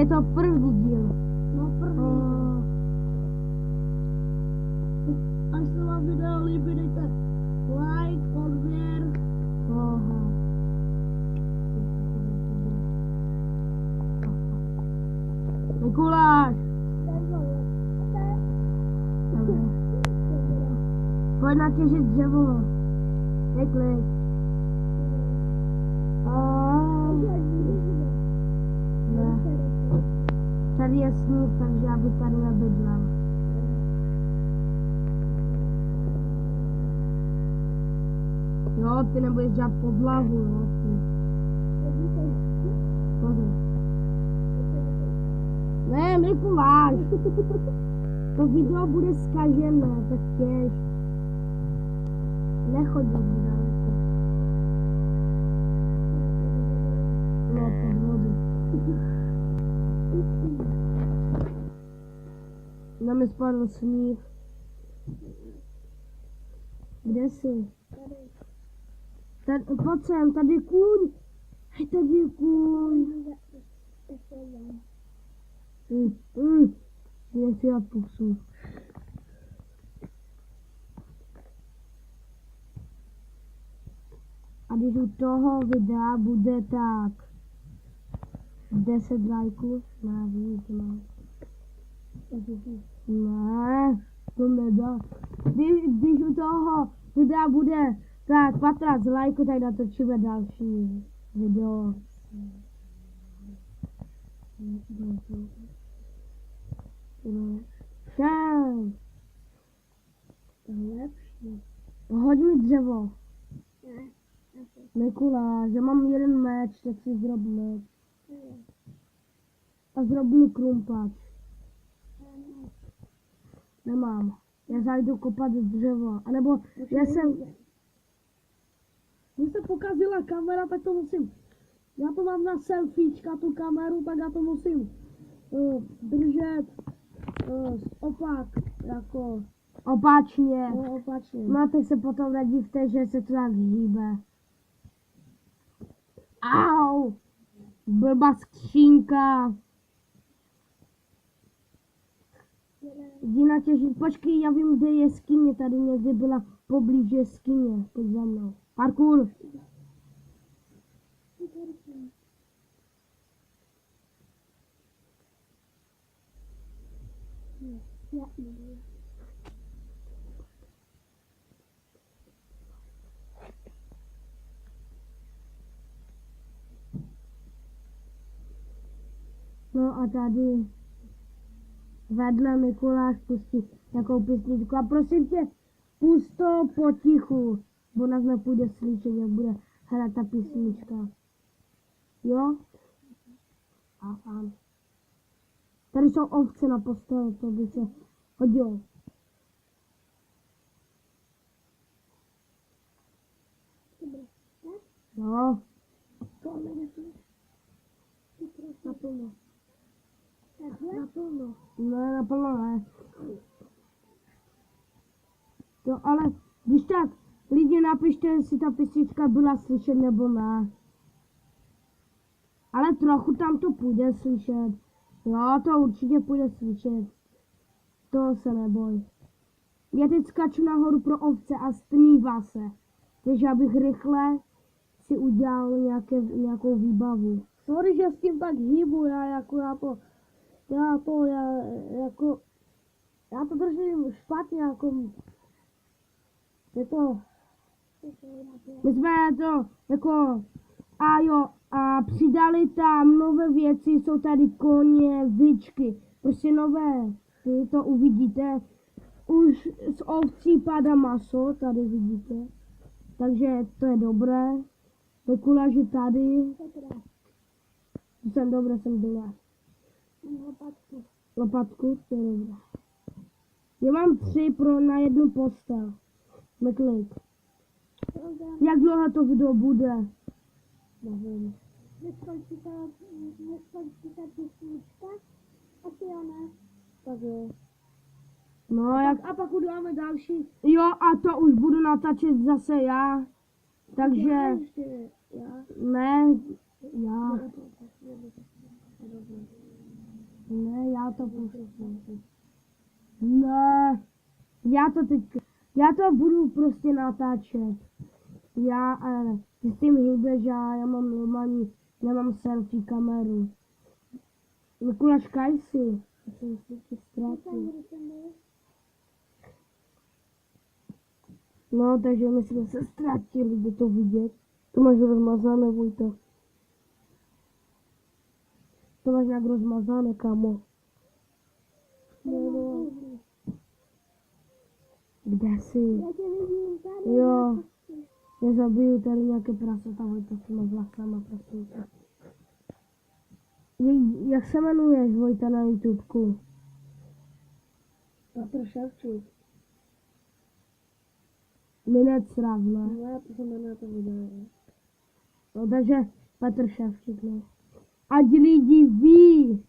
to první díl. No první. Až se vám video líbí, dejte like, odběr. Aha. Mikuláš. Pojď natěžit dřevo. Rychle. Ne. Tady je sníh, takže já bych tady nebydlel. Jo, ty nebudeš dělat podlahu, jo. Pozor. Ne, Mikuláš. To video bude zkažené, tak těž. Nechodí daleko. No, podvody. Na mě spadl sníh. Kde jsi? Tady, pojď sem, tady je kůň. Hej, tady je kůň. Nechci dát pusu. A když u toho videa bude tak 10 lajků, ne, víc, ne. Ne, to nedá. Když u toho videa bude tak 15 lajků, tak natočíme další video. Všem. To je lepší. Hoď mi dřevo. Mikuláš, já mám jeden meč, tak si zrob meč. A zrob mi krumpáč. Nemám. Já zajdu kopat dřevo. A nebo já jsem... Když se pokazila kamera, tak to musím. Já to mám na selfiečka, tu kameru, tak já to musím držet opak, jako Opačně. no, opačně. No tak se potom nedivte, že se to tak hýbe. Au! Blbá skřínka. Jdi natěžit. Počkej, já vím, kde je jeskyně. Tady někde byla poblíž jeskyně. Pojď za mnou. Parkour. No a tady vedle Mikuláš pustí takovou písničku. A prosím tě, pust to potichu, bo nás nepůjde slyšet, jak bude hrát ta písnička. Jo? Aha. Tady jsou ovce na posteli, to by se hodilo. Jo. Naplno. Naplno. Ne, naplno ne. To ale, když tak, lidi napište, jestli ta písnička byla slyšet nebo ne. Ale trochu tam to půjde slyšet. Jo, to určitě půjde slyšet. To se neboj. Já teď skaču nahoru pro ovce a stmívá se. Takže abych rychle si udělal nějakou výbavu. Sorry, že s tím tak hýbu, já to držím špatně, jako je to. My jsme to jako, a jo, a přidali tam nové věci, jsou tady koně, vyčky, prostě nové, vy to uvidíte. Už z ovcí padá maso, tady vidíte, takže to je dobré. Mikuláš je tady. Jsem dobré, jsem dole. Lopatku, to je dobré. Já mám 3 na jednu postel. Neklik. Jak dlouho to video bude? Nevím. Neskončí ta písnička? Asi jo, ne? Tak jo. No jak... A pak uděláme další. Jo, a to už budu natáčet zase já. Takže... Já. Ne, já. Ne, já to pustím. Ne, já to budu prostě natáčet. Ty s tím hýbeš a já mám normální, nemám selfie kameru. Mikuláš, kaj si? Já jsem se tě ztratil. No, takže my jsme se ztratili, jde to vidět. To máš rozmazané, Vojta. To máš nějak rozmazané, kámo. No. Kde jsi? Já tě vidím tady. Jo. Já zabiju tady nějaké prasata, Vojta, s těma vlasama, prosím tě. Jak se jmenuješ, Vojta, na YouTubeku? Petr Ševčík. Minec Ravna. No, to se jmenuje to video. No, takže Petr Ševčík, no. Ať lidi ví.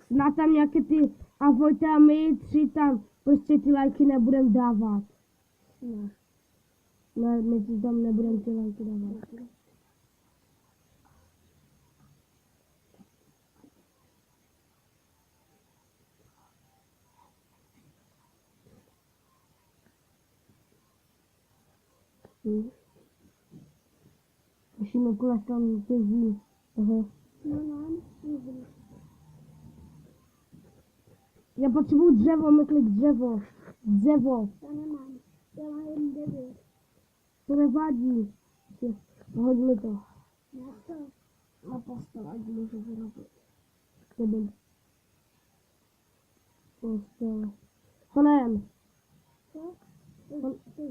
Snad tam nějaké ty, a Vojta a my tři tam prostě ty lajky nebudem dávat. Ne. Ne, my si tam nebudem ty lajky dávat. Ještě Mikuláš tam jezdí. Aha. Já potřebuju dřevo, Miklik, dřevo. Dřevo. Já nemám. Já mám jen 9. To nevadí. Hoď mi to. Já to. Na postel, ať můžu vyrobit. Tebe. Postel. Honem. Co?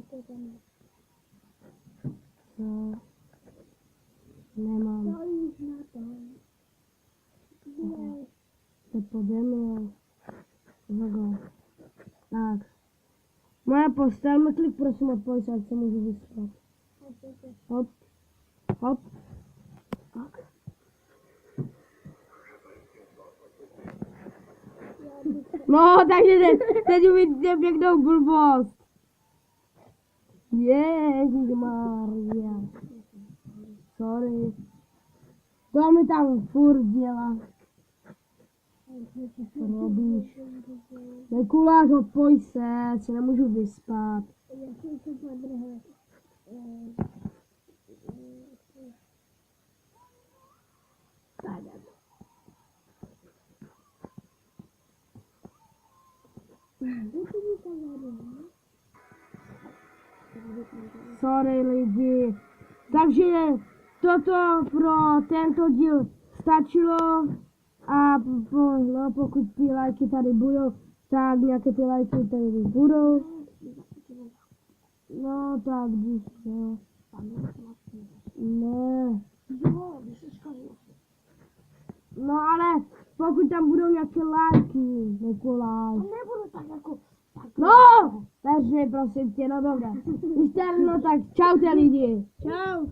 To tam je. Co? Nemám. To už na to. Je. To podem, jo. Tak. Moje postel, Miklik, prosím, odpověď, ať se můžu vyspat. Hop. Hop. Tak. No, takže teď uvidíte pěknou blbost. Ježišmarja. Sorry. To mi tam furt dělá. Co robíš? Mikuláš, odpoj se nemůžu vyspat. Já jsem se podrhl. Sorry lidi. Takže toto pro tento díl stačilo a pokud ty lajky tady budou, tak nějaké ty lajky tady budou. No tak když no. Ne. No ale pokud tam budou nějaké lajky, Mikuláš. Nebudu tak jako... No, takže prosím tě, no dobré. Když tak, no tak čaute lidi. Čau.